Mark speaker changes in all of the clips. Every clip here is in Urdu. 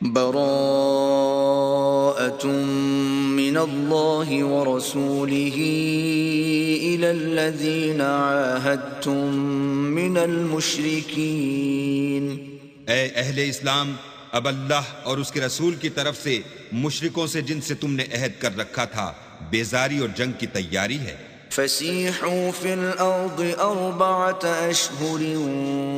Speaker 1: براءة من اللہ ورسولہ إلی الذین عاہدتم من المشرکین۔
Speaker 2: اے اہل اسلام، اب اللہ اور اس کے رسول کی طرف سے مشرکوں سے جن سے تم نے عہد کر رکھا تھا بیزاری اور جنگ کی تیاری ہے۔
Speaker 1: فسیحوا فی الارض 4 اشہر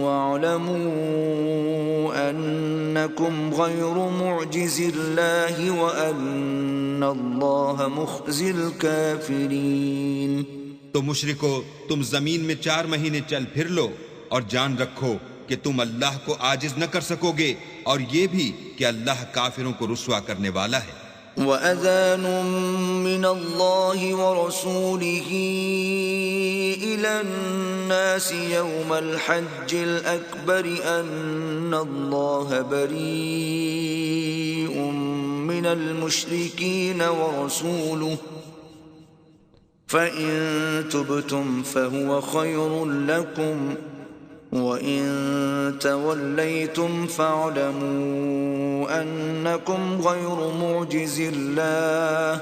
Speaker 1: واعلموا انکم غیر معجز اللہ وان اللہ مخزی الکافرین۔
Speaker 2: تو مشرکو، تم زمین میں 4 مہینے چل پھر لو اور جان رکھو کہ تم اللہ کو عاجز نہ کر سکو گے، اور یہ بھی کہ اللہ کافروں کو رسوا کرنے والا ہے۔
Speaker 1: وَأَذَانٌ مِّنَ اللَّهِ وَرَسُولِهِ إِلَى النَّاسِ يَوْمَ الْحَجِّ الْأَكْبَرِ أَنَّ اللَّهَ بَرِيءٌ مِّنَ الْمُشْرِكِينَ وَرَسُولُهُ فَإِن تُبْتُمْ فَهُوَ خَيْرٌ لَّكُمْ وَإِن تَوَلَّيْتُمْ فَاعْلَمُوا أَنَّكُمْ غَيْرُ مُعْجِزِ اللَّهِ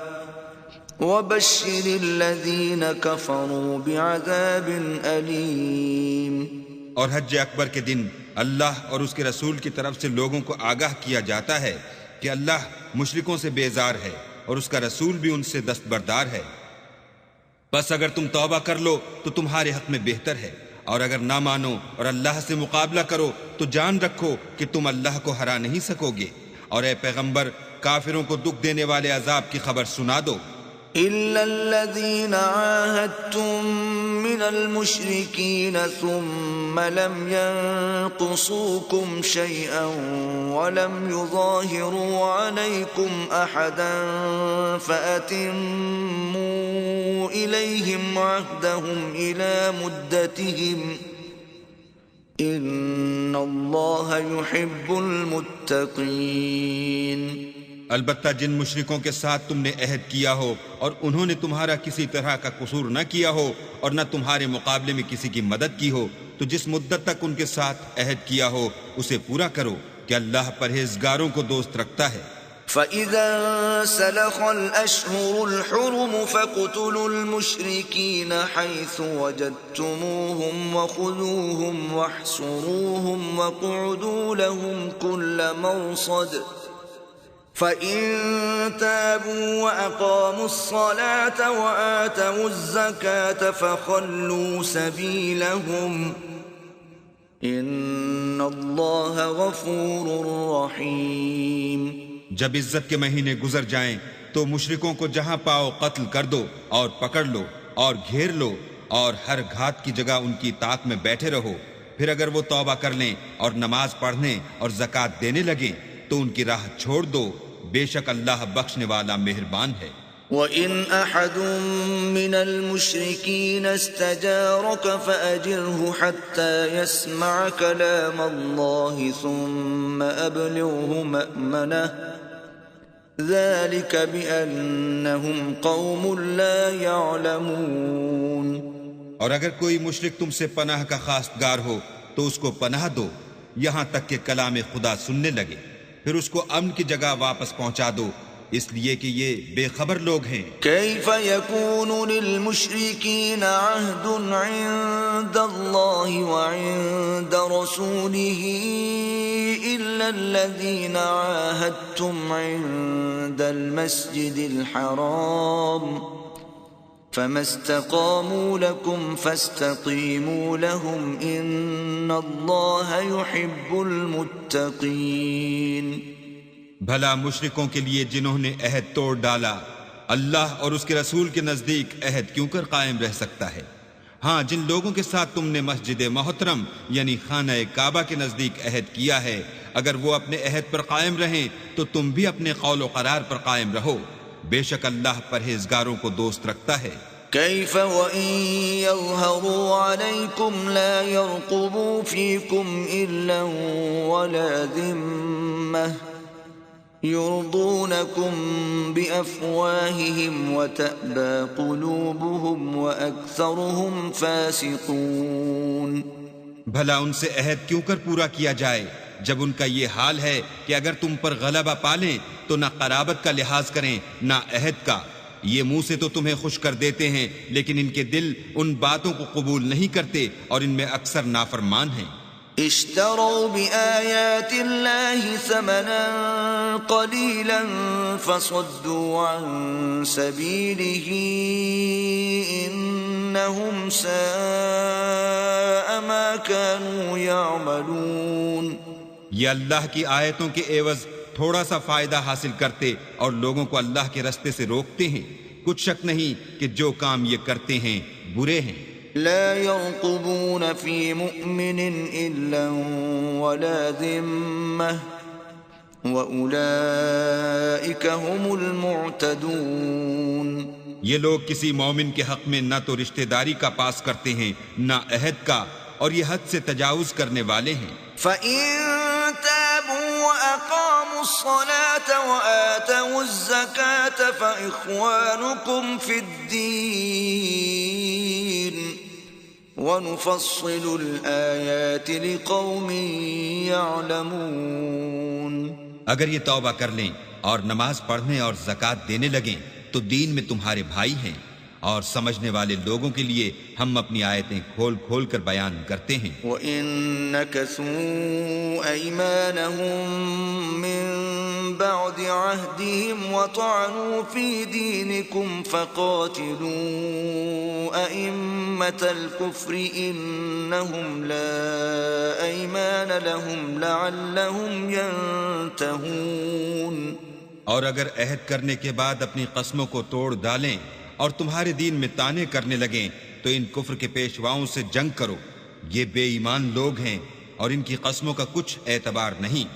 Speaker 1: وَبَشِّرِ الَّذِينَ كَفَرُوا بِعَذَابٍ أَلِيمٍ۔
Speaker 2: اور حج اکبر کے دن اللہ اور اس کے رسول کی طرف سے لوگوں کو آگاہ کیا جاتا ہے کہ اللہ مشرکوں سے بیزار ہے اور اس کا رسول بھی ان سے دستبردار ہے۔ بس اگر تم توبہ کر لو تو تمہارے حق میں بہتر ہے، اور اگر نہ مانو اور اللہ سے مقابلہ کرو تو جان رکھو کہ تم اللہ کو ہرا نہیں سکو گے۔ اور اے پیغمبر، کافروں کو دکھ دینے والے عذاب کی خبر سنا دو۔
Speaker 1: إِلَّا الَّذِينَ عَاهَدتُّم مِّنَ الْمُشْرِكِينَ ثُمَّ لَمْ يَنقُصُوكُمْ شَيْئًا وَلَمْ يُظَاهِرُوا عَلَيْكُمْ أَحَدًا فَأَتِمُّوا إِلَيْهِمْ عَهْدَهُمْ إِلَى مُدَّتِهِمْ إِنَّ اللَّهَ يُحِبُّ الْمُتَّقِينَ۔
Speaker 2: البتہ جن مشرکوں کے ساتھ تم نے عہد کیا ہو اور انہوں نے تمہارا کسی طرح کا قصور نہ کیا ہو اور نہ تمہارے مقابلے میں کسی کی مدد کی ہو، تو جس مدت تک ان کے ساتھ عہد کیا ہو اسے پورا کرو کہ اللہ پرہیزگاروں کو دوست رکھتا ہے۔
Speaker 1: فَإِذَا انسَلَخَ الْأَشْهُرُ الْحُرُمُ فَاقْتُلُوا الْمُشْرِكِينَ حَيْثُ وَجَدتُّمُوهُمْ وَخُذُوهُمْ وَاحْصُرُوهُمْ وَاقْعُدُوا لَهُمْ كُلَّ مَرْصَدٍ فَإِن تَابُوا وَأَقَامُوا الصَّلَاةَ وَآتَوُا الزَّكَاةَ فَخَلُّوا سَبِيلَهُمْ إِنَّ اللَّهَ غَفُورٌ رَّحِيمٌ۔
Speaker 2: جب عزت کے مہینے گزر جائیں تو مشرکوں کو جہاں پاؤ قتل کر دو اور پکڑ لو اور گھیر لو، اور ہر گھات کی جگہ ان کی طاق میں بیٹھے رہو۔ پھر اگر وہ توبہ کر لیں اور نماز پڑھنے اور زکوٰۃ دینے لگیں تو ان کی راہ چھوڑ دو، بے شک اللہ بخشنے والا مہربان ہے۔
Speaker 1: وَإِنْ أَحَدٌ مِّنَ الْمُشْرِكِينَ اسْتَجَارَكَ فَأَجِرْهُ حَتَّى يَسْمَعَ كَلَامَ اللَّهِ ثُمَّ أَبْلِغْهُ مَأْمَنَهُ ذَلِكَ بِأَنَّهُمْ قَوْمٌ لَا يَعْلَمُونَ۔
Speaker 2: اور اگر کوئی مشرک تم سے پناہ کا خواستگار ہو تو اس کو پناہ دو یہاں تک کہ کلام خدا سننے لگے، پھر اس کو امن کی جگہ واپس پہنچا دو، اس لیے کہ یہ بے خبر لوگ ہیں۔
Speaker 1: كيف يكون للمشركين عهد عند الله وعند رسوله إلا الذين عاهدتم عند المسجد الحرام فما استقاموا لكم فاستقيموا لهم إن الله يحب المتقين۔
Speaker 2: بھلا مشرکوں کے لیے جنہوں نے عہد توڑ ڈالا اللہ اور اس کے رسول کے نزدیک عہد کیوں کر قائم رہ سکتا ہے؟ ہاں، جن لوگوں کے ساتھ تم نے مسجد محترم یعنی خانہ کعبہ کے نزدیک عہد کیا ہے، اگر وہ اپنے عہد پر قائم رہیں تو تم بھی اپنے قول و قرار پر قائم رہو، بے شک اللہ پرہیزگاروں کو دوست رکھتا ہے۔
Speaker 1: كيف وإن يظهروا عليكم لا يرقبوا فيكم إلا ولا ذمة يرضونكم بأفواههم وتأبى قلوبهم وأكثرهم فاسقون۔
Speaker 2: بھلا ان سے عہد کیوں کر پورا کیا جائے جب ان کا یہ حال ہے کہ اگر تم پر غلبہ پالیں تو نہ قرابت کا لحاظ کریں نہ عہد کا. یہ منہ سے تو تمہیں خوش کر دیتے ہیں لیکن ان کے دل ان باتوں کو قبول نہیں کرتے اور ان میں اکثر نافرمان ہیں.
Speaker 1: اشتروا بآيات الله ثمنا قليلا فصدوا عن سبيله إنهم ساء ما كانوا يعملون.
Speaker 2: یہ اللہ کی آیتوں کے عوض تھوڑا سا فائدہ حاصل کرتے اور لوگوں کو اللہ کے رستے سے روکتے ہیں. کچھ شک نہیں کہ جو کام یہ کرتے ہیں برے ہیں.
Speaker 1: لا يرقبون في مؤمن إلا ولا ذمة وأولئك هم المعتدون.
Speaker 2: یہ لوگ کسی مومن کے حق میں نہ تو رشتہ داری کا پاس کرتے ہیں نہ عہد کا اور یہ حد سے تجاوز کرنے والے ہیں.
Speaker 1: فَإِن تَابُوا وَأَقَامُوا الصَّلَاةَ وَآتَوُا الزَّكَاةَ فَإِخْوَانُكُمْ فِي الدِّينِ وَنُفَصِّلُ الْآيَاتِ لِقَوْمٍ يَعْلَمُونَ.
Speaker 2: اگر یہ توبہ کر لیں اور نماز پڑھنے اور زکوٰۃ دینے لگیں تو دین میں تمہارے بھائی ہیں اور سمجھنے والے لوگوں کے لیے ہم اپنی آیتیں کھول کھول کر بیان کرتے ہیں.
Speaker 1: وَإِن نَكَثُوا أَيْمَانَهُم مِّن بَعْدِ عَهْدِهِمْ وَطَعَنُوا فِي دِينِكُمْ فَقَاتِلُوا أَئِمَّةَ الْكُفْرِ إِنَّهُمْ لَا أَيْمَانَ لَهُمْ لَعَلَّهُمْ يَنْتَهُونَ.
Speaker 2: اور اگر عہد کرنے کے بعد اپنی قسموں کو توڑ ڈالیں اور تمہارے دین میں طعنے کرنے لگیں تو ان کفر کے پیشواؤں سے جنگ کرو. یہ بے ایمان لوگ ہیں اور ان کی قسموں کا کچھ اعتبار نہیں.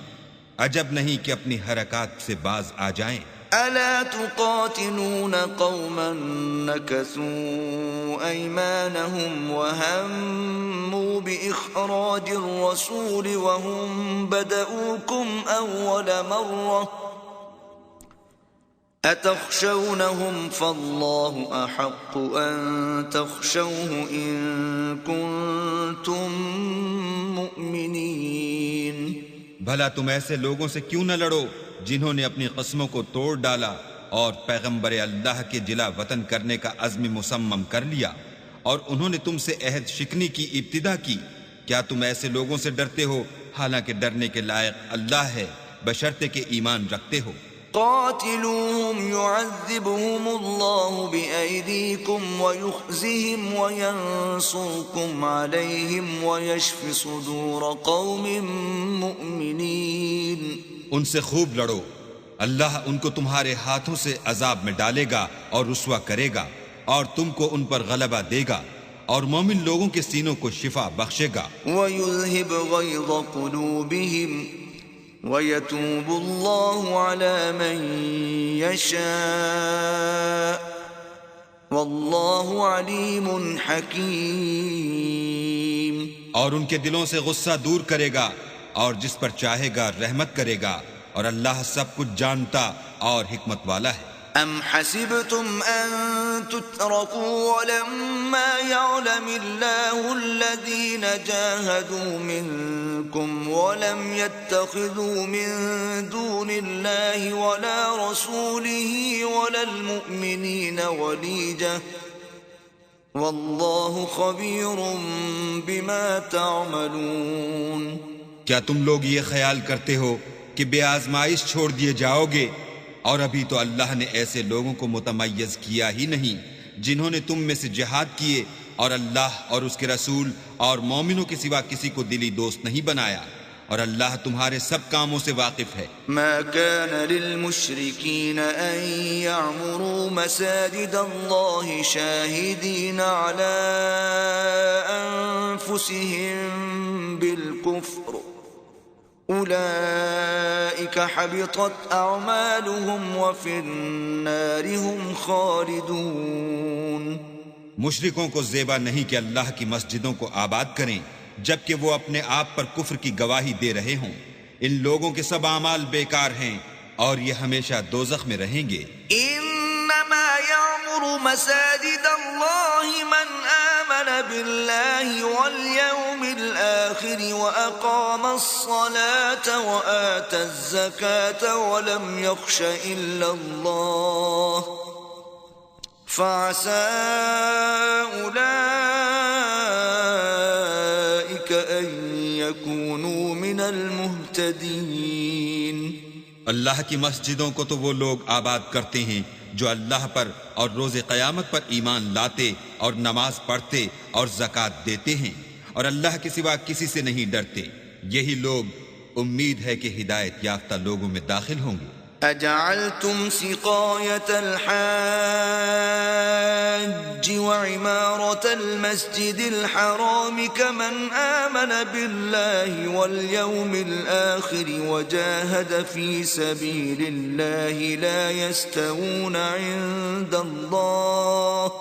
Speaker 2: عجب نہیں کہ اپنی حرکات سے باز آ جائیں.
Speaker 1: ألا تقاتلون قوما نكثوا أيمانهم وهموا بإخراج الرسول وهم بدؤوكم أول مرة أتخشونهم فالله أحق أن تخشوه إن كنتم مؤمنين.
Speaker 2: بھلا تم ایسے لوگوں سے کیوں نہ لڑو جنہوں نے اپنی قسموں کو توڑ ڈالا اور پیغمبر اللہ کے جلا وطن کرنے کا عزم مصمم کر لیا اور انہوں نے تم سے عہد شکنی کی ابتدا کی. کیا تم ایسے لوگوں سے ڈرتے ہو حالانکہ ڈرنے کے لائق اللہ ہے بشرطے کہ ایمان رکھتے ہو.
Speaker 1: قاتلوهم يعذبهم الله بأيديكم ويخزهم وينصركم عليهم ويشف صدور قوم مؤمنين.
Speaker 2: ان سے خوب لڑو، اللہ ان کو تمہارے ہاتھوں سے عذاب میں ڈالے گا اور رسوا کرے گا اور تم کو ان پر غلبہ دے گا اور مومن لوگوں کے سینوں کو شفا بخشے گا.
Speaker 1: وَيُذْهِبْ غَيْظَ قُلُوبِهِمْ وَيَتُوبُ اللَّهُ عَلَى مَن يَشَاءُ وَاللَّهُ عَلِيمٌ حَكِيمٌ.
Speaker 2: اور ان کے دلوں سے غصہ دور کرے گا اور جس پر چاہے گا رحمت کرے گا اور اللہ سب کچھ جانتا اور حکمت والا ہے.
Speaker 1: أَمْ حَسِبْتُمْ أَن تُتْرَكُوا وَلَمَّا يَعْلَمِ اللَّهُ الَّذِينَ جَاهَدُوا مِنكُمْ وَلَمْ يَتَّخِذُوا مِن دُونِ اللَّهِ وَلَا رَسُولِهِ وَلَا الْمُؤْمِنِينَ وَلِيجَةً وَاللَّهُ خَبِيرٌ بِمَا تَعْمَلُونَ.
Speaker 2: کیا تم لوگ یہ خیال کرتے ہو کہ بے آزمائش چھوڑ دیے جاؤ گے؟ اور ابھی تو اللہ نے ایسے لوگوں کو متمیز کیا ہی نہیں جنہوں نے تم میں سے جہاد کیے اور اللہ اور اس کے رسول اور مومنوں کے سوا کسی کو دلی دوست نہیں بنایا اور اللہ تمہارے سب کاموں سے واقف ہے.
Speaker 1: ما كان للمشركين أن يعمروا مساجد الله شاهدين على أنفسهم بالكفر أولئك حبطت أعمالهم وفي النار هم خالدون.
Speaker 2: مشرکوں کو زیبا نہیں کہ اللہ کی مسجدوں کو آباد کریں جبکہ وہ اپنے آپ پر کفر کی گواہی دے رہے ہوں. ان لوگوں کے سب اعمال بیکار ہیں اور یہ ہمیشہ دوزخ میں رہیں گے.
Speaker 1: انما يعمر مساجد الله من آمن آمن بالله واليوم الآخر وأقام الصلاة وآتى الزكاة ولم يخش إلا الله فعسى أولئك أن يكونوا من المهتدين.
Speaker 2: اللہ کی مسجدوں کو تو وہ لوگ آباد کرتے ہیں جو اللہ پر اور روز قیامت پر ایمان لاتے اور نماز پڑھتے اور زکوٰۃ دیتے ہیں اور اللہ کے سوا کسی سے نہیں ڈرتے. یہی لوگ امید ہے کہ ہدایت یافتہ لوگوں میں داخل ہوں گے.
Speaker 1: أجعلتم سقاية الحاج وعمارة المسجد الحرام كمن آمن بالله واليوم الآخر وجاهد في سبيل الله لا يستوون عند الله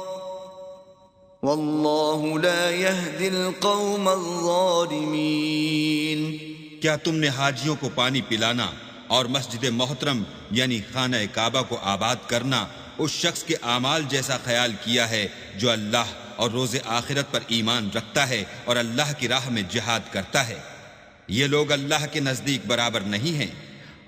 Speaker 1: والله لا يهدي القوم الظالمين.
Speaker 2: کیا تم نے حاجیوں کو پانی پلانا اور مسجد محترم یعنی خانہ کعبہ کو آباد کرنا اس شخص کے اعمال جیسا خیال کیا ہے جو اللہ اور روز آخرت پر ایمان رکھتا ہے اور اللہ کی راہ میں جہاد کرتا ہے؟ یہ لوگ اللہ کے نزدیک برابر نہیں ہیں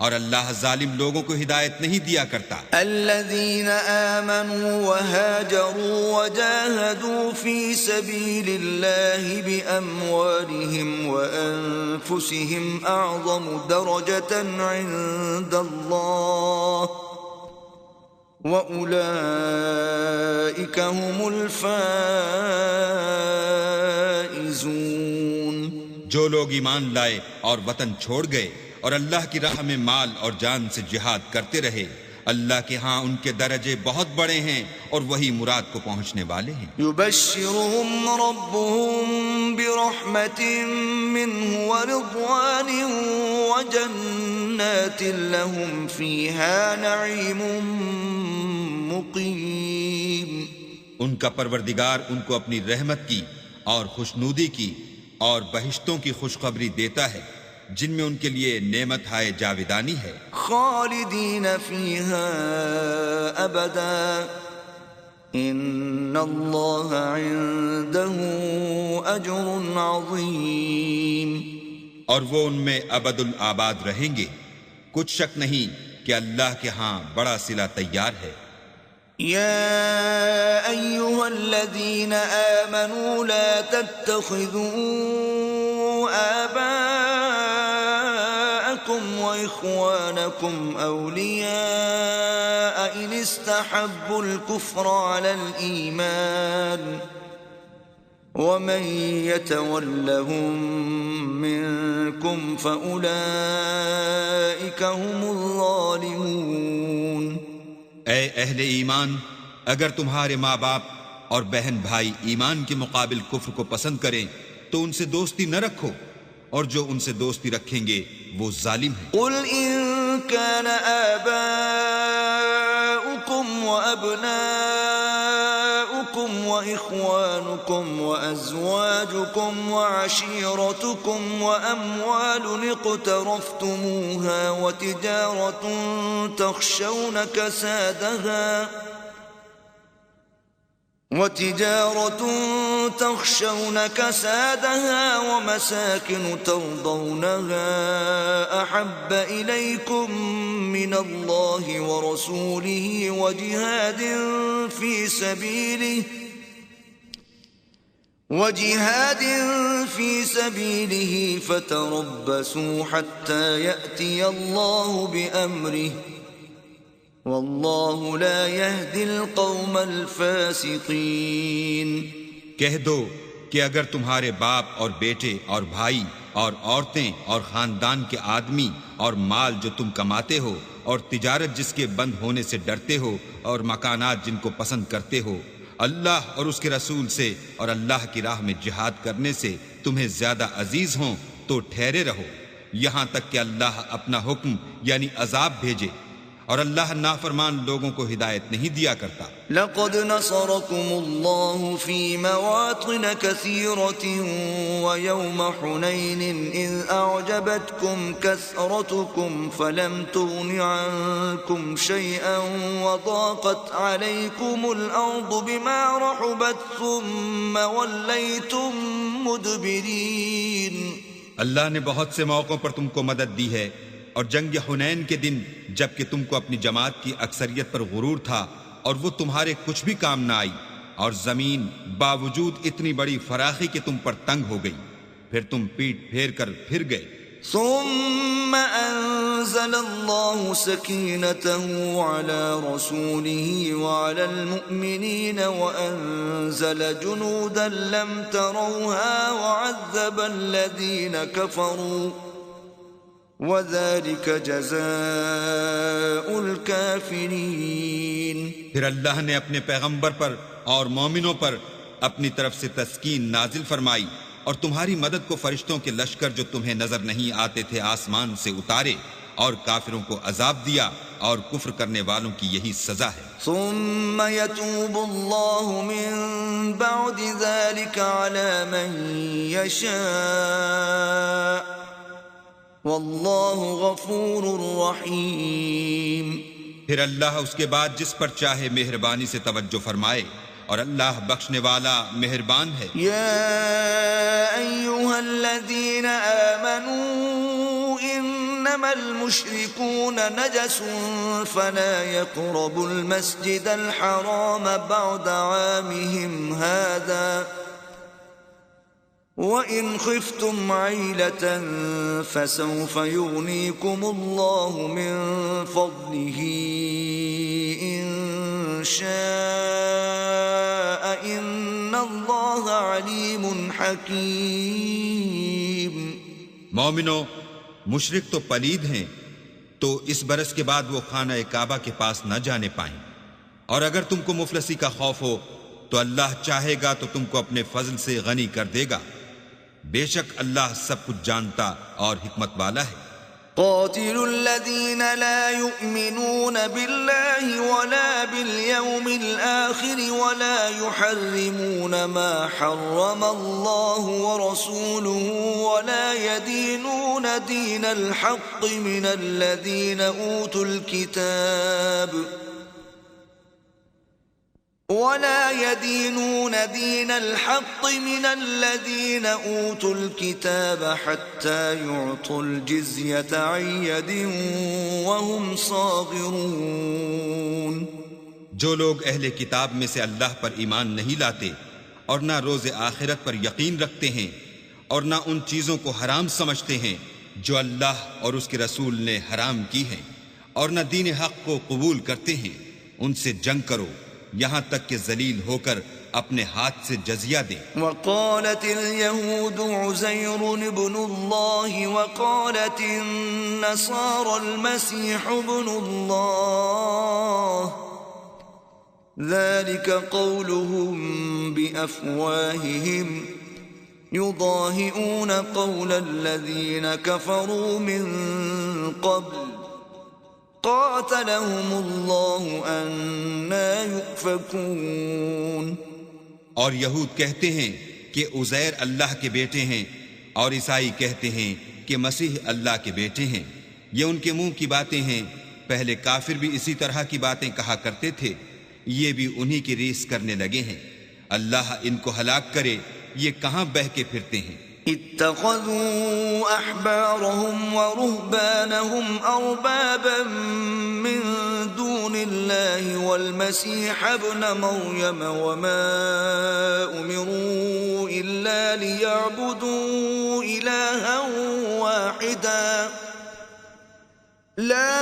Speaker 2: اور اللہ ظالم لوگوں کو ہدایت نہیں دیا کرتا.
Speaker 1: الذين آمنوا وهاجروا وجاهدوا في سبيل الله بأموالهم وأنفسهم أعظم درجة عند الله وأولئك هم الفائزون.
Speaker 2: جو لوگ ایمان لائے اور وطن چھوڑ گئے اور اللہ کی راہ میں مال اور جان سے جہاد کرتے رہے، اللہ کے ہاں ان کے درجے بہت بڑے ہیں اور وہی مراد کو پہنچنے والے ہیں.
Speaker 1: يبشرهم ربهم برحمة منه ورضوان وجنات لهم فيها نعيم مقيم.
Speaker 2: ان کا پروردگار ان کو اپنی رحمت کی اور خوشنودی کی اور بہشتوں کی خوشخبری دیتا ہے جن میں ان کے لیے نعمت ہائے جاویدانی ہے.
Speaker 1: خالدین فیہا ابدا ان اللہ عنده اجر عظیم.
Speaker 2: اور وہ ان میں ابد الآباد رہیں گے، کچھ شک نہیں کہ اللہ کے ہاں بڑا صلہ تیار ہے.
Speaker 1: يا أيها الذين آمنوا لا تتخذوا آباءكم وإخوانكم أولياء إن استحبوا الكفر على الإيمان ومن يتولهم منكم فأولئك هم الظالمون.
Speaker 2: اے اہل ایمان، اگر تمہارے ماں باپ اور بہن بھائی ایمان کے مقابل کفر کو پسند کریں تو ان سے دوستی نہ رکھو، اور جو ان سے دوستی رکھیں گے وہ ظالم ہیں.
Speaker 1: قل ان كان آباؤكم وأبناؤكم وإخوانكم وأزواجكم وعشيرتكم وأموال اقترفتموها وتجارة تخشون كسادها ومساكن ترضونها أحب إليكم من الله ورسوله وجهاد في سبيله فتربصوا حتى يأتي الله بأمره واللہ لا يهدي القوم الفاسقین.
Speaker 2: کہہ دو کہ اگر تمہارے باپ اور بیٹے اور بھائی اور عورتیں اور خاندان کے آدمی اور مال جو تم کماتے ہو اور تجارت جس کے بند ہونے سے ڈرتے ہو اور مکانات جن کو پسند کرتے ہو اللہ اور اس کے رسول سے اور اللہ کی راہ میں جہاد کرنے سے تمہیں زیادہ عزیز ہوں تو ٹھہرے رہو یہاں تک کہ اللہ اپنا حکم یعنی عذاب بھیجے، اور اللہ نافرمان لوگوں کو ہدایت نہیں دیا کرتا۔
Speaker 1: لقد نصركم الله في مواطن كثيرة ويوم حنين إذ أعجبتكم كثرتكم فلم تغن عنكم شيئا وضاقت عليكم الأرض بما رحبت ثم وليتم مدبرين۔
Speaker 2: اللہ نے بہت سے موقعوں پر تم کو مدد دی ہے، اور جنگ حنین کے دن جب کہ تم کو اپنی جماعت کی اکثریت پر غرور تھا اور وہ تمہارے کچھ بھی کام نہ آئی، اور زمین باوجود اتنی بڑی فراخی کہ تم پر تنگ ہو گئی، پھر تم پیٹ پھیر کر پھر گئے۔
Speaker 1: ثم انزل الله سكينته على رسوله وعلى المؤمنين وانزل جنودا لم تروها وعذب الذين كفروا وَذَلِكَ جَزَاءُ الْكَافِرِينَ۔
Speaker 2: پھر اللہ نے اپنے پیغمبر پر اور مومنوں پر اپنی طرف سے تسکین نازل فرمائی، اور تمہاری مدد کو فرشتوں کے لشکر جو تمہیں نظر نہیں آتے تھے آسمان سے اتارے، اور کافروں کو عذاب دیا، اور کفر کرنے والوں کی یہی سزا ہے۔
Speaker 1: ثم يتوب الله من بعد ذلك على من يشاء واللہ غفور رحیم۔
Speaker 2: پھر اللہ اس کے بعد جس پر چاہے مہربانی سے توجہ فرمائے، اور اللہ بخشنے والا مہربان ہے۔
Speaker 1: یا ایہا الذین آمنوا انما المشرکون نجس فلا يقربوا المسجد الحرام بعد عامهم هذا وَإِنْ خِفْتُمْ عَيْلَةً فَسَوْفَ يُغْنِيكُمُ اللَّهُ مِنْ فَضْلِهِ إِنْ شَاءَ إِنَّ اللَّهَ عَلِيمٌ حَكِيمٌ۔
Speaker 2: مومنو، مشرک تو پلید ہیں، تو اس برس کے بعد وہ خانہ کعبہ کے پاس نہ جانے پائیں، اور اگر تم کو مفلسی کا خوف ہو تو اللہ چاہے گا تو تم کو اپنے فضل سے غنی کر دے گا، بے شک اللہ سب کچھ جانتا اور حکمت والا ہے۔
Speaker 1: قاتلوا الذين لا يؤمنون بالله ولا باليوم الآخر ولا يحرمون ما حرم الله ورسوله ولا يدينون دين الحق من الذين أوتوا الكتاب حتى يعطوا الجزية عن يد وهم صاغرون۔
Speaker 2: جو لوگ اہل کتاب میں سے اللہ پر ایمان نہیں لاتے، اور نہ روز آخرت پر یقین رکھتے ہیں، اور نہ ان چیزوں کو حرام سمجھتے ہیں جو اللہ اور اس کے رسول نے حرام کی ہیں، اور نہ دین حق کو قبول کرتے ہیں، ان سے جنگ کرو یہاں تک کہ ذلیل ہو کر اپنے ہاتھ سے جزیہ دیں۔
Speaker 1: وقالت اليهود عزير ابن الله وقالت النصارى المسيح ابن الله ذلك قولهم بأفواههم يضاهئون قول الذين كفروا من قبل قاتلهم اللہ انا یؤفکون۔
Speaker 2: اور یہود کہتے ہیں کہ عزیر اللہ کے بیٹے ہیں، اور عیسائی کہتے ہیں کہ مسیح اللہ کے بیٹے ہیں، یہ ان کے منہ کی باتیں ہیں، پہلے کافر بھی اسی طرح کی باتیں کہا کرتے تھے، یہ بھی انہی کی ریس کرنے لگے ہیں، اللہ ان کو ہلاک کرے، یہ کہاں بہہ کے پھرتے ہیں۔
Speaker 1: اتخذوا احبارهم ورهبانهم اربابا من دون الله والمسيح ابن مريم وما امروا الا ليعبدوا الها واحدا لا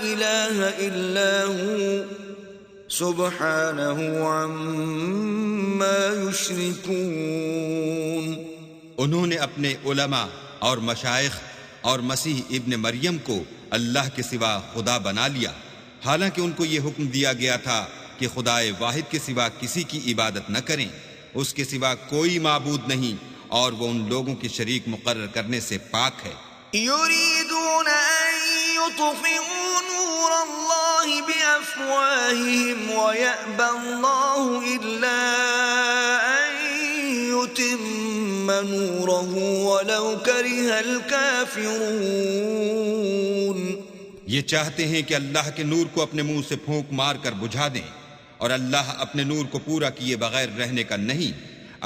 Speaker 1: اله الا هو سبحانه عما یشرکون۔
Speaker 2: انہوں نے اپنے علماء اور مشائخ اور مسیح ابن مریم کو اللہ کے سوا خدا بنا لیا، حالانکہ ان کو یہ حکم دیا گیا تھا کہ خدائے واحد کے سوا کسی کی عبادت نہ کریں، اس کے سوا کوئی معبود نہیں، اور وہ ان لوگوں کی شریک مقرر کرنے سے پاک ہے۔
Speaker 1: یریدون ان ليطفئوا نور الله بأفواههم ويأبى الله إلا أن يتم نوره ولو كره الكافرون.
Speaker 2: یہ چاہتے ہیں کہ اللہ کے نور کو اپنے منہ سے پھونک مار کر بجھا دیں، اور اللہ اپنے نور کو پورا کیے بغیر رہنے کا نہیں،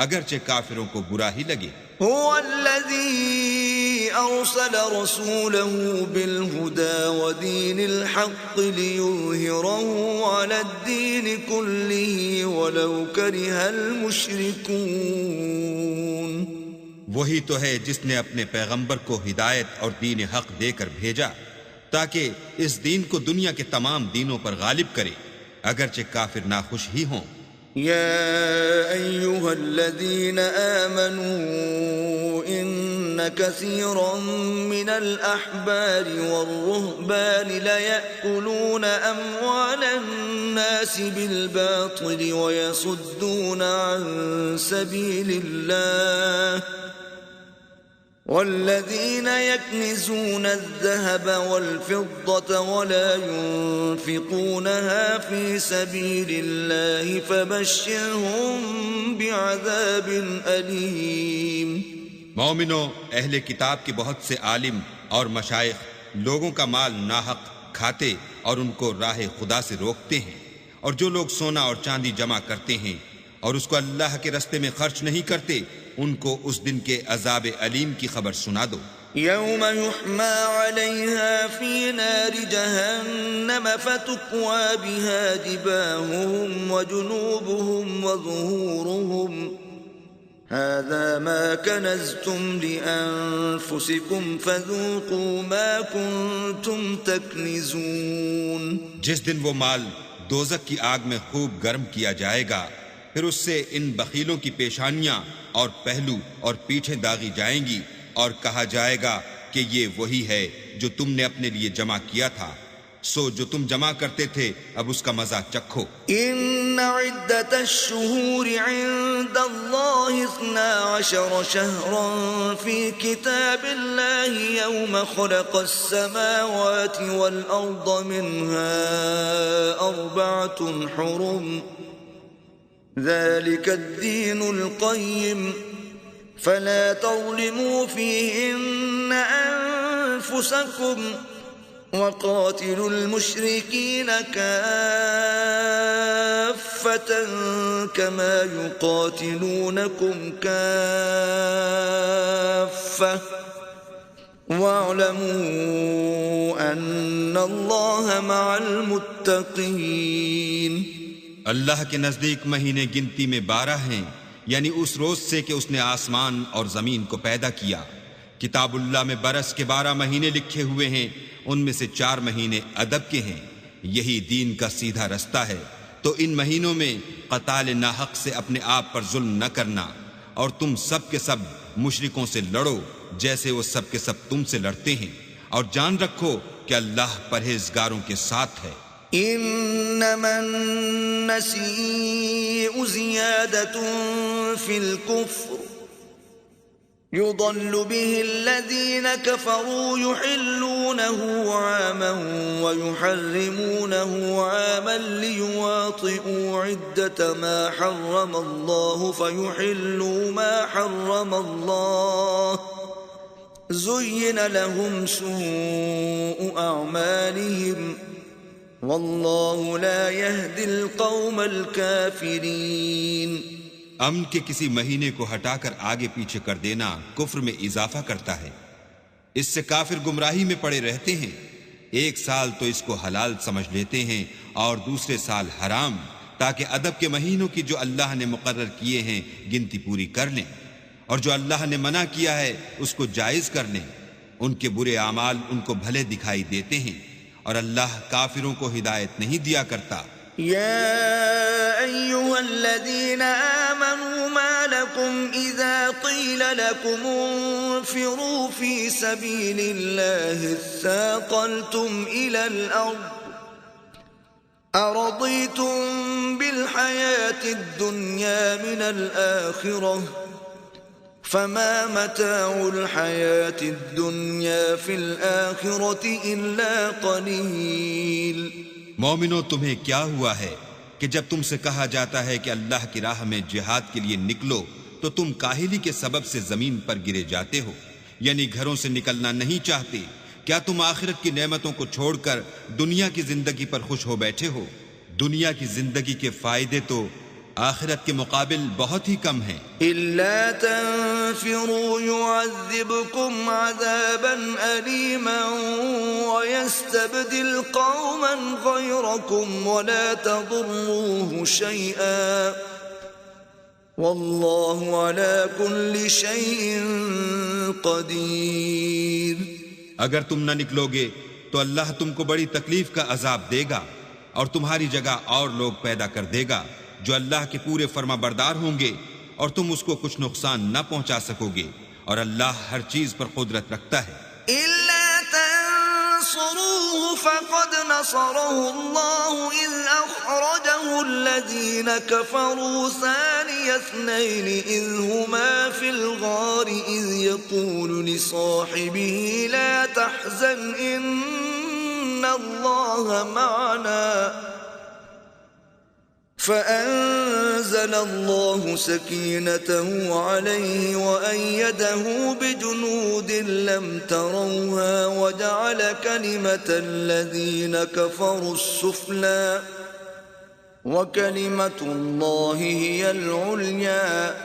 Speaker 2: اگرچہ کافروں کو برا ہی لگے.
Speaker 1: هو الذي أرسل رسوله بالهدى ودين الحق ليظهره على الدين كله ولو كره المشركون.
Speaker 2: وہی تو ہے جس نے اپنے پیغمبر کو ہدایت اور دین حق دے کر بھیجا تاکہ اس دین کو دنیا کے تمام دینوں پر غالب کرے، اگرچہ کافر ناخوش ہی ہوں.
Speaker 1: يا أيها الذين آمنوا إن كثيرا من الأحبار والرهبان ليأكلون أموال الناس بالباطل ويصدون عن سبيل الله والذين يكنزون الذهب والفضة ولا ينفقونها في سبيل الله فبشرهم بعذاب أليم.
Speaker 2: مومنو، اہل کتاب کے بہت سے عالم اور مشائخ لوگوں کا مال ناحق کھاتے اور ان کو راہ خدا سے روکتے ہیں، اور جو لوگ سونا اور چاندی جمع کرتے ہیں اور اس کو اللہ کے رستے میں خرچ نہیں کرتے، ان کو اس دن کے عذاب علیم کی خبر سنا دو.
Speaker 1: يوم يحمى عليها في نار جهنم فتكوى بها جباههم وجنوبهم وظهورهم هذا ما كنزتم لأنفسكم فذوقوا ما كنتم تكنزون.
Speaker 2: جس دن وہ مال دوزخ کی آگ میں خوب گرم کیا جائے گا، پھر اس سے ان بخیلوں کی پیشانیاں اور پہلو اور پیٹھیں داغی جائیں گی، اور کہا جائے گا کہ یہ وہی ہے جو تم نے اپنے لیے جمع کیا تھا، سو جو تم جمع کرتے تھے اب اس کا مزہ چکھو.
Speaker 1: ان عدت الشہور عند اللہ 12 شہرا فی کتاب اللہ یوم خلق السماوات والارض منها 4 حرم ذلك الدين القيم فلا تظلموا فيهن أنفسكم وقاتلوا المشركين كافة كما يقاتلونكم كافة واعلموا أن الله مع المتقين.
Speaker 2: اللہ کے نزدیک مہینے گنتی میں 12 ہیں، یعنی اس روز سے کہ اس نے آسمان اور زمین کو پیدا کیا. کتاب اللہ میں برس کے 12 مہینے لکھے ہوئے ہیں، ان میں سے 4 مہینے ادب کے ہیں. یہی دین کا سیدھا رستہ ہے. تو ان مہینوں میں قتال ناحق سے اپنے آپ پر ظلم نہ کرنا، اور تم سب کے سب مشرکوں سے لڑو جیسے وہ سب کے سب تم سے لڑتے ہیں، اور جان رکھو کہ اللہ پرہیزگاروں کے ساتھ ہے.
Speaker 1: انما النسيء زيادة في الكفر يضل به الذين كفروا يحلونه عاما ويحرمونه عاما ليواطئوا عدة ما حرم الله فيحلوا ما حرم الله زين لهم سوء أعمالهم واللہ لا يهدي القوم الكافرین.
Speaker 2: امن کے کسی مہینے کو ہٹا کر آگے پیچھے کر دینا کفر میں اضافہ کرتا ہے. اس سے کافر گمراہی میں پڑے رہتے ہیں. ایک سال تو اس کو حلال سمجھ لیتے ہیں اور دوسرے سال حرام، تاکہ ادب کے مہینوں کی جو اللہ نے مقرر کیے ہیں گنتی پوری کر لیں، اور جو اللہ نے منع کیا ہے اس کو جائز کر لیں. ان کے برے اعمال ان کو بھلے دکھائی دیتے ہیں، اور اللہ کافروں کو ہدایت نہیں دیا کرتا.
Speaker 1: یا ایھا الذین آمنوا ما لکم اذا قیل لکم انفروا فی سبیل اللہ اثاقلتم الی الارض ارضیتم بالحیاة الدنیا من الآخرة فما متاع الحياة الدنيا في الآخرة إلا قليل.
Speaker 2: مومنو تمہیں کیا ہوا ہے کہ جب تم سے کہا جاتا ہے کہ اللہ کی راہ میں جہاد کے لیے نکلو تو تم کاہلی کے سبب سے زمین پر گرے جاتے ہو، یعنی گھروں سے نکلنا نہیں چاہتے. کیا تم آخرت کی نعمتوں کو چھوڑ کر دنیا کی زندگی پر خوش ہو بیٹھے ہو؟ دنیا کی زندگی کے فائدے تو آخرت کے مقابل بہت ہی کم ہیں.
Speaker 1: إلا تنفروا يعذبكم عذابا أليما ويستبدل قوما غيركم ولا تضروه شيئا والله على كل شيء قدير.
Speaker 2: اگر تم نہ نکلو گے تو اللہ تم کو بڑی تکلیف کا عذاب دے گا اور تمہاری جگہ اور لوگ پیدا کر دے گا جو اللہ کے پورے فرما بردار ہوں گے اور تم اس کو کچھ نقصان نہ پہنچا سکو گے، اور اللہ ہر چیز پر قدرت رکھتا ہے.
Speaker 1: إلا تنصروه فقد نصره الله إذ أخرجه الذين كفروا ثاني اثنين إذ هما في الغار إذ يقول لصاحبه لا تحزن إن الله معنا فأنزل الله سكينته عليه وأيده بجنود لم تروها وجعل كلمة الذين كفروا السفلى وكلمة الله هي العليا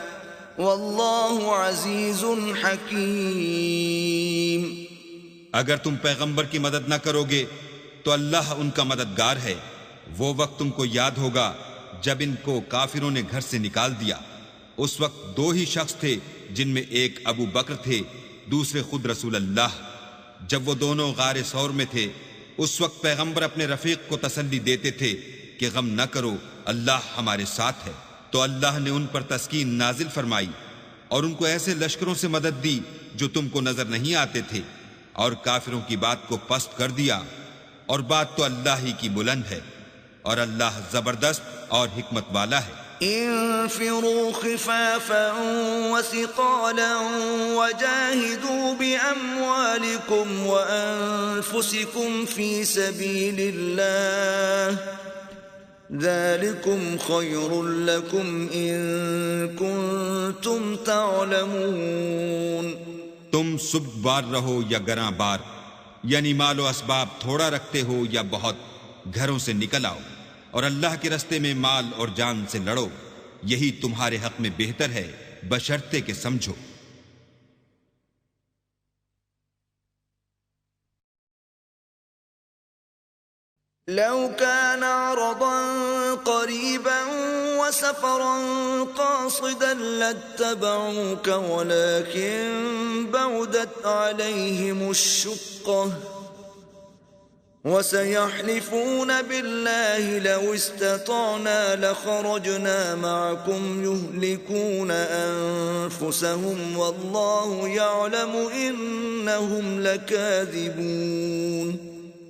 Speaker 1: والله عزيز حكيم.
Speaker 2: اگر تم پیغمبر کی مدد نہ کرو گے تو اللہ ان کا مددگار ہے. وہ وقت تم کو یاد ہوگا جب ان کو کافروں نے گھر سے نکال دیا. اس وقت دو ہی شخص تھے جن میں ایک ابو بکر تھے، دوسرے خود رسول اللہ. جب وہ دونوں غار ثور میں تھے اس وقت پیغمبر اپنے رفیق کو تسلی دیتے تھے کہ غم نہ کرو، اللہ ہمارے ساتھ ہے. تو اللہ نے ان پر تسکین نازل فرمائی اور ان کو ایسے لشکروں سے مدد دی جو تم کو نظر نہیں آتے تھے، اور کافروں کی بات کو پست کر دیا، اور بات تو اللہ ہی کی بلند ہے، اور اللہ زبردست اور حکمت والا ہے.
Speaker 1: انفروا خفافا وثقالا وجاهدوا بأموالكم وأنفسكم في سبيل الله ذلكم خير لكم إن كنتم تعلمون.
Speaker 2: تم سب بار رہو یا گراں بار، یعنی مال و اسباب تھوڑا رکھتے ہو یا بہت، گھروں سے نکل آؤ اور اللہ کے رستے میں مال اور جان سے لڑو، یہی تمہارے حق میں بہتر ہے بشرطے کہ سمجھو.
Speaker 1: لو كان عرضا قريبا وسفرا قاصدا لاتبعوك ولكن بعدت عليهم الشقة وسيحلفون بالله لو استطعنا لخرجنا معكم يهلكون أنفسهم والله يعلم إنهم لكاذبون.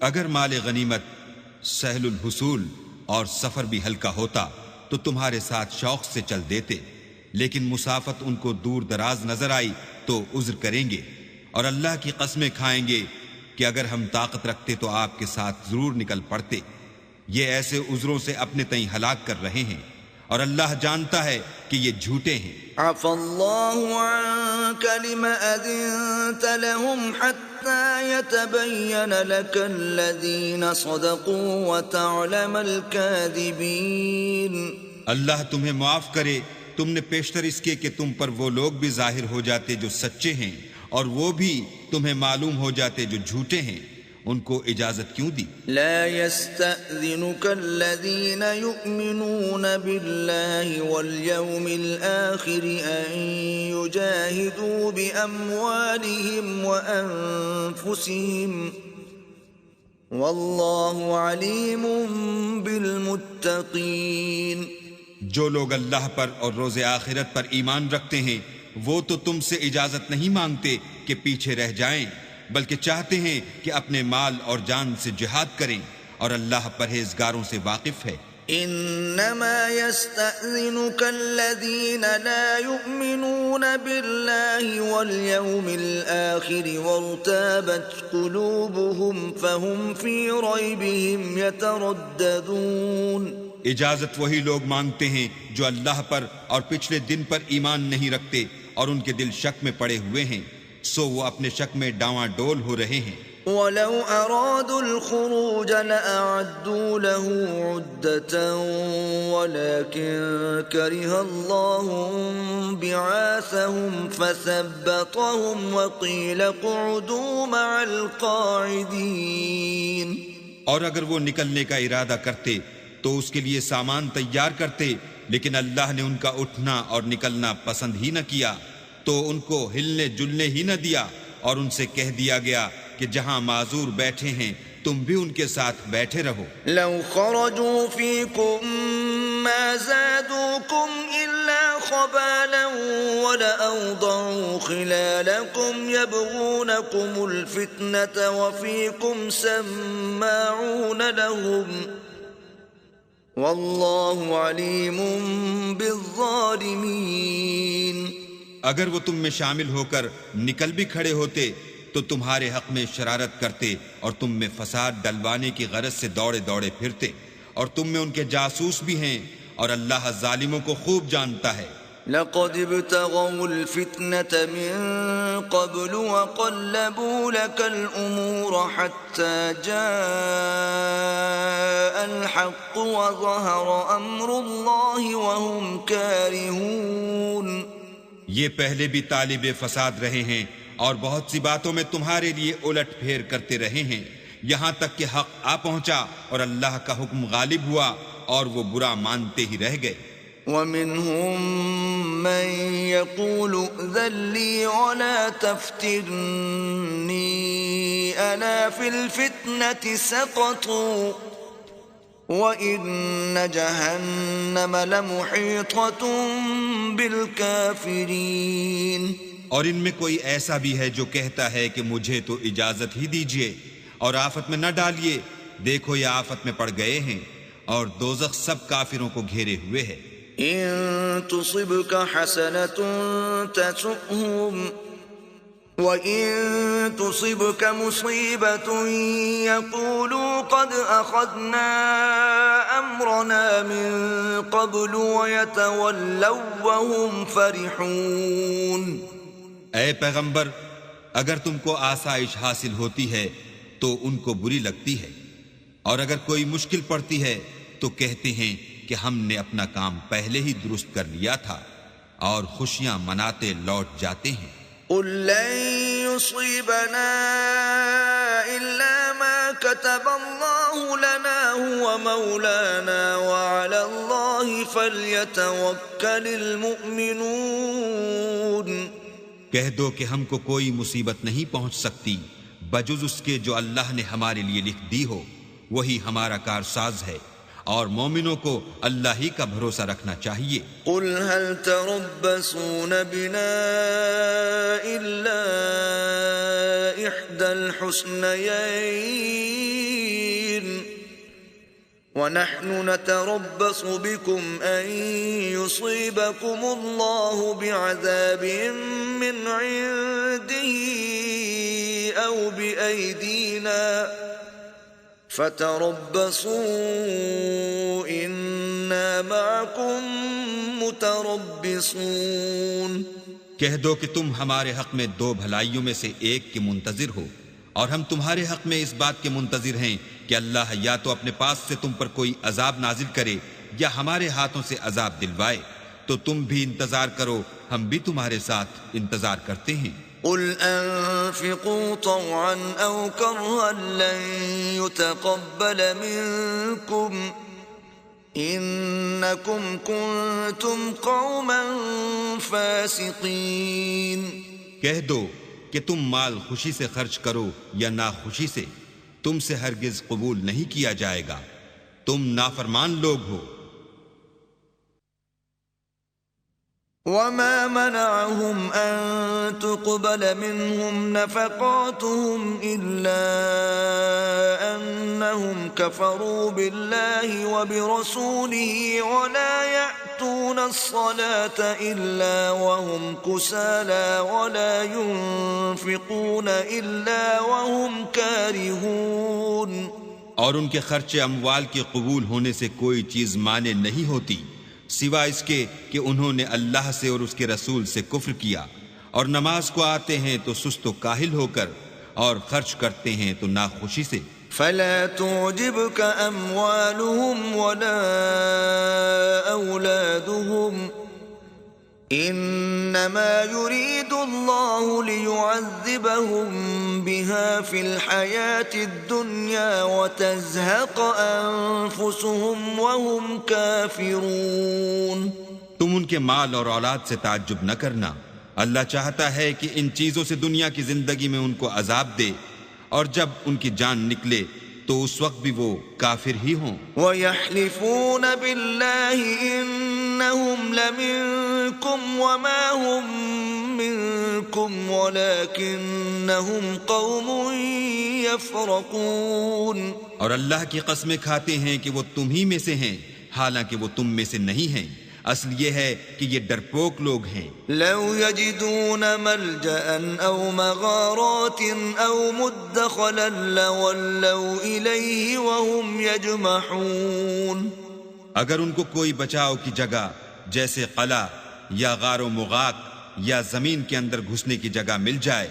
Speaker 2: اگر مال غنیمت سہل الحصول اور سفر بھی ہلکا ہوتا تو تمہارے ساتھ شوق سے چل دیتے، لیکن مسافت ان کو دور دراز نظر آئی تو عذر کریں گے، اور اللہ کی قسمیں کھائیں گے کہ اگر ہم طاقت رکھتے تو آپ کے ساتھ ضرور نکل پڑتے. یہ ایسے عذروں سے اپنے تئیں ہلاک کر رہے ہیں، اور اللہ جانتا ہے کہ یہ جھوٹے ہیں.
Speaker 1: عفا اللہ عنک لما اذنت لهم حتى يتبين لك الذين صدقوا وتعلم الكاذبين.
Speaker 2: اللہ تمہیں معاف کرے، تم نے پیشتر اس کے کہ تم پر وہ لوگ بھی ظاہر ہو جاتے جو سچے ہیں، اور وہ بھی تمہیں معلوم ہو جاتے جو جھوٹے ہیں. ان کو اجازت کیوں دی؟
Speaker 1: لا يستأذنك الذين يؤمنون بالله واليوم الآخر أن يجاهدوا بأموالهم وأنفسهم والله عليم بالمتقين.
Speaker 2: جو لوگ اللہ پر اور روز آخرت پر ایمان رکھتے ہیں وہ تو تم سے اجازت نہیں مانگتے کہ پیچھے رہ جائیں، بلکہ چاہتے ہیں کہ اپنے مال اور جان سے جہاد کریں، اور اللہ پرہیزگاروں سے واقف ہے.
Speaker 1: إنما يستأذنك الذين لا يؤمنون بالله واليوم الآخر وارتابت قلوبهم فهم في ريبهم يترددون.
Speaker 2: اجازت وہی لوگ مانگتے ہیں جو اللہ پر اور پچھلے دن پر ایمان نہیں رکھتے اور ان کے دل شک میں پڑے ہوئے ہیں، سو وہ اپنے شک میں ڈاواں ڈول ہو رہے ہیں.
Speaker 1: وَلَوْ أَرَادُوا الْخُرُوجَ لَأَعَدُّوا لَهُ عُدَّةً وَلَكِنْ كَرِهَ اللَّهُ بِعَاثَهُمْ فَثَبَّطَهُمْ وَقِيلَ اقْعُدُوا مَعَ الْقَاعِدِينَ.
Speaker 2: اور اگر وہ نکلنے کا ارادہ کرتے تو اس کے لیے سامان تیار کرتے، لیکن اللہ نے ان کا اٹھنا اور نکلنا پسند ہی نہ کیا، تو ان کو ہلنے جلنے ہی نہ دیا، اور ان سے کہہ دیا گیا کہ جہاں معذور بیٹھے ہیں تم بھی ان کے ساتھ بیٹھے رہو.
Speaker 1: لو خرجوا فيكم ما زادوكم إلا خبالا ولأوضعوا خلالكم يبغونكم الفتنة وفيكم سماعون لهم والله عليم بالظالمين.
Speaker 2: اگر وہ تم میں شامل ہو کر نکل بھی کھڑے ہوتے تو تمہارے حق میں شرارت کرتے اور تم میں فساد ڈلوانے کی غرض سے دوڑے دوڑے پھرتے، اور تم میں ان کے جاسوس بھی ہیں، اور اللہ ظالموں کو خوب جانتا ہے.
Speaker 1: لقد ابتغوا الفتنة من قبل وقلبوا لك الأمور حتى جاء الحق وظهر أمر الله وهم كارهون.
Speaker 2: یہ پہلے بھی طالب فساد رہے ہیں اور بہت سی باتوں میں تمہارے لیے الٹ پھیر کرتے رہے ہیں، یہاں تک کہ حق آ پہنچا اور اللہ کا حکم غالب ہوا اور وہ برا مانتے ہی رہ گئے.
Speaker 1: وَمِنْهُمْ مَنْ يَقُولُ ائْذَنْ لِي وَلَا تَفْتِنِّي أَلَا فِي الْفِتْنَةِ سَقَطُوا وَإِنَّ جَهَنَّمَ لَمُحِيطَةٌ بِالْكَافِرِينَ.
Speaker 2: اور ان میں کوئی ایسا بھی ہے جو کہتا ہے کہ مجھے تو اجازت ہی دیجیے اور آفت میں نہ ڈالیے، دیکھو یہ آفت میں پڑ گئے ہیں، اور دوزخ سب کافروں کو گھیرے ہوئے ہے.
Speaker 1: إن تصبك حسنة تسؤهم وإن تصبك مصيبة يقولوا قد أخذنا أمرنا من قبل ويتولوا وهم فرحون.
Speaker 2: اے پیغمبر، اگر تم کو آسائش حاصل ہوتی ہے تو ان کو بری لگتی ہے، اور اگر کوئی مشکل پڑتی ہے تو کہتے ہیں کہ ہم نے اپنا کام پہلے ہی درست کر لیا تھا، اور خوشیاں مناتے لوٹ جاتے ہیں.
Speaker 1: قل لن يصيبنا إلا ما كتب الله لنا هو مولانا وعلى الله فليتوكل المؤمنون.
Speaker 2: کہہ دو کہ ہم کو کوئی مصیبت نہیں پہنچ سکتی بجز اس کے جو اللہ نے ہمارے لیے لکھ دی ہو، وہی ہمارا کارساز ہے، اور مومنوں کو اللہ ہی کا بھروسہ رکھنا چاہیے.
Speaker 1: قل هل تربصون بنا إلا إحدى الحسنيين ونحن نتربص بكم أن يصيبكم الله بعذاب من عنده أو بأيدينا فتربصوا إنا معكم متربصون.
Speaker 2: کہہ دو کہ تم ہمارے حق میں دو بھلائیوں میں سے ایک کے منتظر ہو، اور ہم تمہارے حق میں اس بات کے منتظر ہیں کہ اللہ یا تو اپنے پاس سے تم پر کوئی عذاب نازل کرے یا ہمارے ہاتھوں سے عذاب دلوائے، تو تم بھی انتظار کرو، ہم بھی تمہارے ساتھ انتظار کرتے ہیں.
Speaker 1: قل انفقوا طوعا او كرها لن يتقبل منكم انكم كنتم قوما فاسقين.
Speaker 2: کہہ دو کہ تم مال خوشی سے خرچ کرو یا ناخوشی سے، تم سے ہرگز قبول نہیں کیا جائے گا، تم نافرمان لوگ ہو.
Speaker 1: وما منعهم أن تقبل منهم نفقاتهم إلا أنهم أنهم كفروا بالله وبرسوله ولا يأتون الصلاة إلا وهم كسالى ولا ينفقون إلا وهم كارهون.
Speaker 2: اور ان کے خرچ اموال کے قبول ہونے سے کوئی چیز مانے نہیں ہوتی سوائے اس کے کہ انہوں نے اللہ سے اور اس کے رسول سے کفر کیا، اور نماز کو آتے ہیں تو سست و کاہل ہو کر، اور خرچ کرتے ہیں تو ناخوشی سے.
Speaker 1: فلا تعجبك أموالهم ولا أولادهم إنما يريد الله ليعذبهم بها في الحياة الدنيا وتزهق أنفسهم وهم كافرون.
Speaker 2: تم ان کے مال اور اولاد سے تعجب نہ کرنا، اللہ چاہتا ہے کہ ان چیزوں سے دنیا کی زندگی میں ان کو عذاب دے، اور جب ان کی جان نکلے تو اس وقت بھی وہ کافر ہی ہوں.
Speaker 1: وَيَحْلِفُونَ بِاللَّهِ إِنَّهُمْ لَمِنكُمْ وَمَا هُمْ مِنكُمْ وَلَكِنَّهُمْ قَوْمٌ يَفْرَقُونَ.
Speaker 2: اور اللہ کی قسمیں کھاتے ہیں کہ وہ تم ہی میں سے ہیں، حالانکہ وہ تم میں سے نہیں ہیں، اصل یہ ہے کہ یہ ڈرپوک لوگ ہیں.
Speaker 1: لو يجدون ملجأ او مغارات او مدخلا لولوا الیہ وهم یجمحون.
Speaker 2: اگر ان کو کوئی بچاؤ کی جگہ جیسے قلعہ یا غار و مغاق یا زمین کے اندر گھسنے کی جگہ مل جائے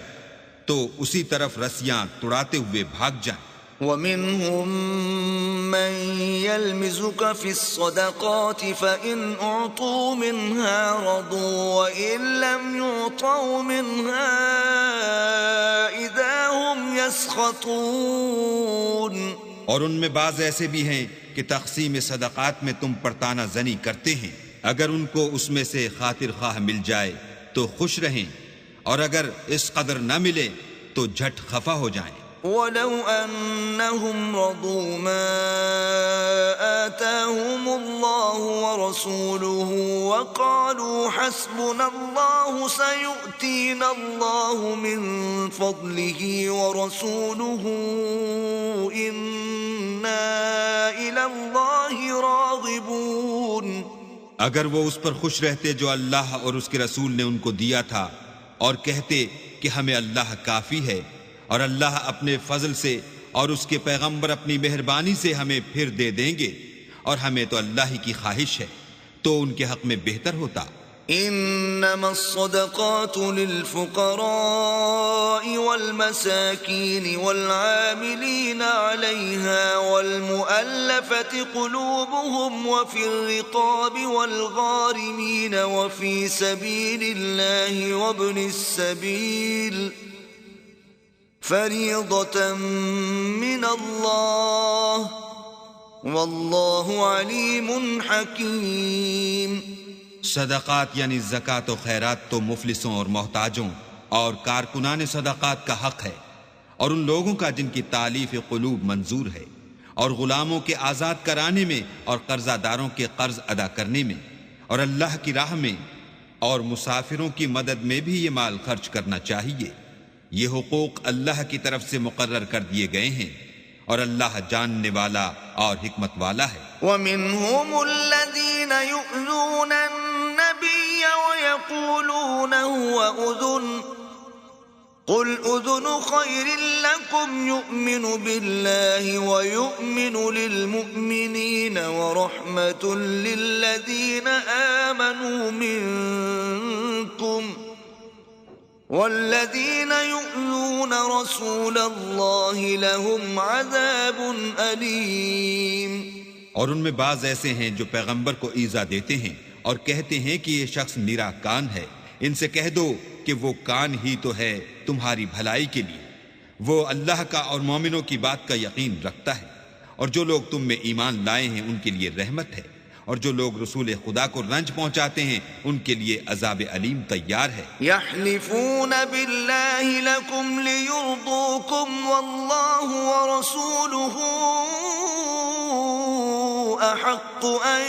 Speaker 2: تو اسی طرف رسیاں تڑاتے ہوئے بھاگ جائیں.
Speaker 1: وَمِنْهُمْ مَنْ يَلْمِزُكَ فِي الصَّدَقَاتِ فَإِنْ أُعْطُوا مِنْهَا رَضُوا وَإِنْ لَمْ يُعْطَوْا مِنْهَا إِذَا هُمْ يَسْخَطُونَ.
Speaker 2: اور ان میں بعض ایسے بھی ہیں کہ تقسیم صدقات میں تم پر تانا زنی کرتے ہیں، اگر ان کو اس میں سے خاطر خواہ مل جائے تو خوش رہیں، اور اگر اس قدر نہ ملے تو جھٹ خفا ہو جائیں.
Speaker 1: وَلَوْ أَنَّهُمْ رَضُوا مَا آتَاهُمُ اللَّهُ وَرَسُولُهُ وَقَالُوا حَسْبُنَا اللَّهُ سَيُؤْتِينَا اللَّهُ مِنْ فَضْلِهِ وَرَسُولُهُ إِنَّا إِلَى اللَّهِ رَاغِبُونَ.
Speaker 2: اگر وہ اس پر خوش رہتے جو اللہ اور اس کے رسول نے ان کو دیا تھا، اور کہتے کہ ہمیں اللہ کافی ہے، اور اللہ اپنے فضل سے اور اس کے پیغمبر اپنی مہربانی سے ہمیں پھر دے دیں گے، اور ہمیں تو اللہ ہی کی خواہش ہے، تو ان کے حق میں بہتر ہوتا.
Speaker 1: انما الصدقات للفقراء والمساكين والعاملين عليها والمؤلفة قلوبهم وفي الرقاب والغارمين وفي سبيل الله وابن السبيل فریضة من اللہ واللہ علیم حکیم.
Speaker 2: صدقات یعنی زکوٰۃ و خیرات تو مفلسوں اور محتاجوں اور کارکنان صدقات کا حق ہے، اور ان لوگوں کا جن کی تالیف قلوب منظور ہے، اور غلاموں کے آزاد کرانے میں، اور قرضہ داروں کے قرض ادا کرنے میں، اور اللہ کی راہ میں، اور مسافروں کی مدد میں بھی یہ مال خرچ کرنا چاہیے. یہ حقوق اللہ کی طرف سے مقرر کر دیے گئے ہیں، اور اللہ جاننے والا اور حکمت والا ہے.
Speaker 1: وَمِنْهُمُ الَّذِينَ يُؤْذُونَ النَّبِيَّ وَيَقُولُونَ هُوَ أُذُنٌ قُلْ أُذُنُ خَيْرٍ لَكُمْ يُؤْمِنُ بِاللَّهِ وَيُؤْمِنُ لِلْمُؤْمِنِينَ وَرَحْمَةٌ لِلَّذِينَ آمَنُوا مِنْكُمْ والذین یؤذون رسول اللہ لهم عذاب علیم.
Speaker 2: اور ان میں بعض ایسے ہیں جو پیغمبر کو ایذا دیتے ہیں اور کہتے ہیں کہ یہ شخص نرا کان ہے. ان سے کہہ دو کہ وہ کان ہی تو ہے تمہاری بھلائی کے لیے، وہ اللہ کا اور مومنوں کی بات کا یقین رکھتا ہے، اور جو لوگ تم میں ایمان لائے ہیں ان کے لیے رحمت ہے، اور جو لوگ رسول خدا کو رنج پہنچاتے ہیں ان کے لیے عذاب علیم تیار ہے.
Speaker 1: یحلفون باللہ لکم لیرضوکم واللہ ورسولہ احق ان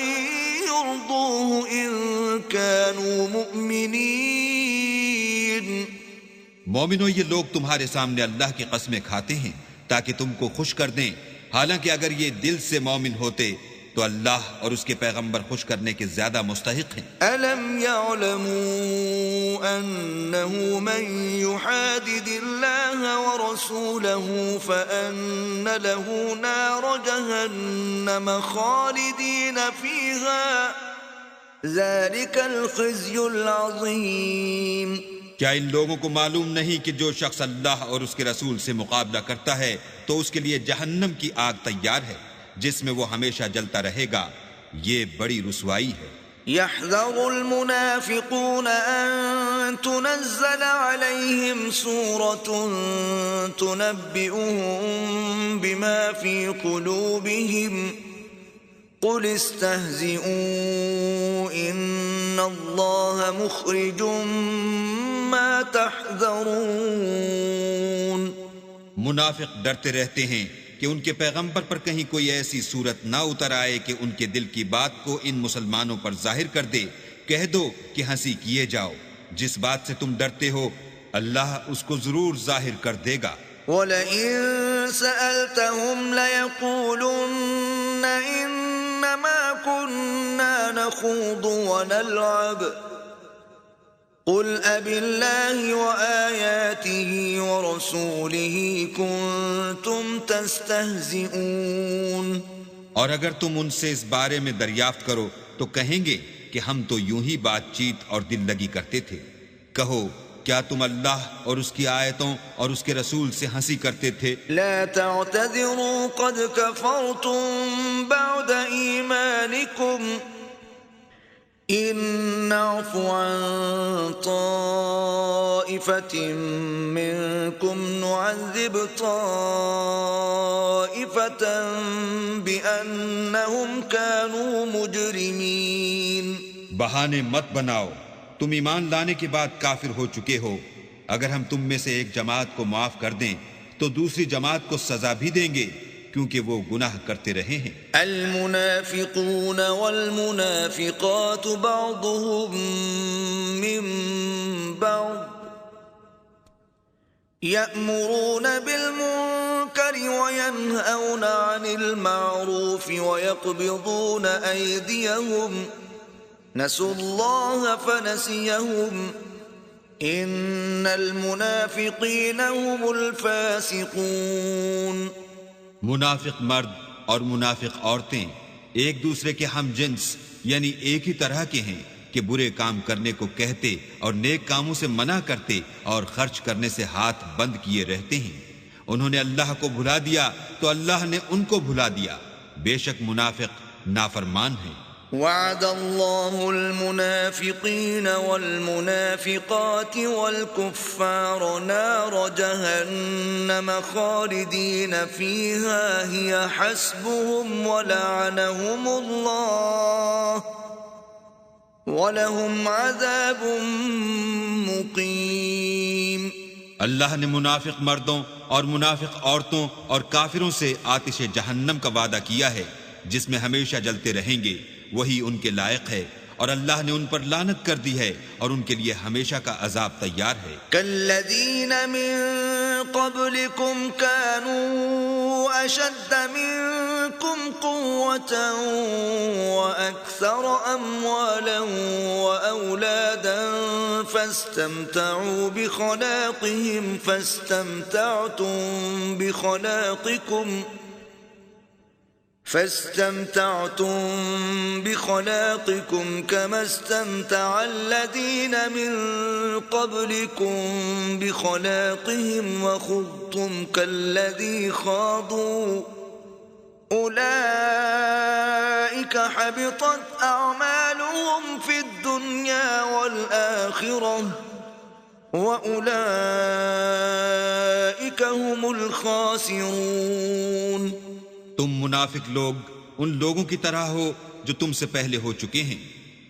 Speaker 1: یرضوہ ان کانوا مؤمنین.
Speaker 2: مومنو، یہ لوگ تمہارے سامنے اللہ کی قسمیں کھاتے ہیں تاکہ تم کو خوش کر دیں، حالانکہ اگر یہ دل سے مومن ہوتے تو اللہ اور اس کے پیغمبر خوش کرنے کے زیادہ مستحق ہیں۔
Speaker 1: أَلَمْ يَعْلَمُوا أَنَّهُ مَن يُحَادِدِ اللَّهَ وَرَسُولَهُ فَأَنَّ لَهُ نَارَ جَهَنَّمَ خَالِدِينَ فِيهَا ذَلِكَ الْخِزْيُ الْعَظِيمُ۔
Speaker 2: کیا ان لوگوں کو معلوم نہیں کہ جو شخص اللہ اور اس کے رسول سے مقابلہ کرتا ہے تو اس کے لیے جہنم کی آگ تیار ہے جس میں وہ ہمیشہ جلتا رہے گا، یہ بڑی رسوائی ہے۔
Speaker 1: يَحْذَرُ الْمُنَافِقُونَ أَن تُنَزَّلَ عَلَيْهِمْ سُورَةٌ تُنَبِّئُهُم بِمَا فِي قُلُوبِهِمْ قُلِ اسْتَهْزِئُوا إِنَّ اللَّهَ مُخْرِجٌ مَا تَحْذَرُونَ۔
Speaker 2: منافق ڈرتے رہتے ہیں کہ ان کے پیغمبر پر کہیں کوئی ایسی صورت نہ اتر آئے کہ ان کے دل کی بات کو ان مسلمانوں پر ظاہر کر دے۔ کہہ دو کہ ہنسی کیے جاؤ، جس بات سے تم ڈرتے ہو اللہ اس کو ضرور ظاہر کر دے گا۔
Speaker 1: وَلَئِن سَأَلْتَهُمْ لَيَقُولُنَّ إِنَّمَا كُنَّا نَخُوضُ وَنَلْعَبُ قُلْ أَبِاللَّهِ وَآيَاتِهِ وَرَسُولِهِ كُنتُمْ تَسْتَهْزِئُونَ۔
Speaker 2: اور اگر تم ان سے اس بارے میں دریافت کرو تو کہیں گے کہ ہم تو یوں ہی بات چیت اور دل لگی کرتے تھے۔ کہو کیا تم اللہ اور اس کی آیتوں اور اس کے رسول سے ہنسی کرتے تھے؟
Speaker 1: لا تعتذروا قد كفرتم بعد ایمانکم ان نعف عن طائفة منكم نعذب طائفة بأنهم كانوا مجرمين۔
Speaker 2: بہانے مت بناؤ، تم ایمان لانے کے بعد کافر ہو چکے ہو۔ اگر ہم تم میں سے ایک جماعت کو معاف کر دیں تو دوسری جماعت کو سزا بھی دیں گے کیونکہ وہ گناہ کرتے رہے ہیں۔
Speaker 1: المنافقون والمنافقات بعضهم من بعض يأمرون بالمنكر وينهون عن المعروف ويقبضون أيديهم نسوا الله فنسيهم ان المنافقین هم الفاسقون۔
Speaker 2: منافق مرد اور منافق عورتیں ایک دوسرے کے ہم جنس یعنی ایک ہی طرح کے ہیں کہ برے کام کرنے کو کہتے اور نیک کاموں سے منع کرتے اور خرچ کرنے سے ہاتھ بند کیے رہتے ہیں۔ انہوں نے اللہ کو بھلا دیا تو اللہ نے ان کو بھلا دیا، بے شک منافق نافرمان ہیں۔
Speaker 1: وعد الله المنافقين والمنافقات والكفار نار جهنم خالدين فيها هي حسبهم ولعنهم الله ولهم عذاب مقيم۔
Speaker 2: اللہ نے منافق مردوں اور منافق عورتوں اور کافروں سے آتش جہنم کا وعدہ کیا ہے جس میں ہمیشہ جلتے رہیں گے، وہی ان کے لائق ہے، اور اللہ نے ان پر لعنت کر دی ہے اور ان کے لیے ہمیشہ کا عذاب تیار ہے۔
Speaker 1: كالذین من قبلكم كانوا اشد منكم قوة واكثر اموالا واولادا فاستمتعوا بخلاقكم كما استمتع الذين من قبلكم بخلاقهم وخضتم كالذي خاضوا أولئك حبطت أعمالهم في الدنيا والآخرة وأولئك هم الخاسرون۔
Speaker 2: تم منافق لوگ ان لوگوں کی طرح ہو جو تم سے پہلے ہو چکے ہیں،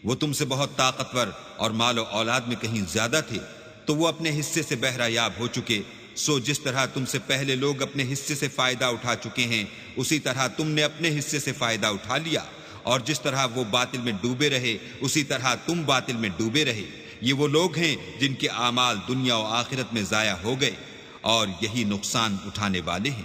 Speaker 2: وہ تم سے بہت طاقتور اور مال و اولاد میں کہیں زیادہ تھے تو وہ اپنے حصے سے بہرہ یاب ہو چکے۔ سو جس طرح تم سے پہلے لوگ اپنے حصے سے فائدہ اٹھا چکے ہیں اسی طرح تم نے اپنے حصے سے فائدہ اٹھا لیا، اور جس طرح وہ باطل میں ڈوبے رہے اسی طرح تم باطل میں ڈوبے رہے۔ یہ وہ لوگ ہیں جن کے اعمال دنیا و آخرت میں ضائع ہو گئے، اور یہی نقصان اٹھانے والے ہیں۔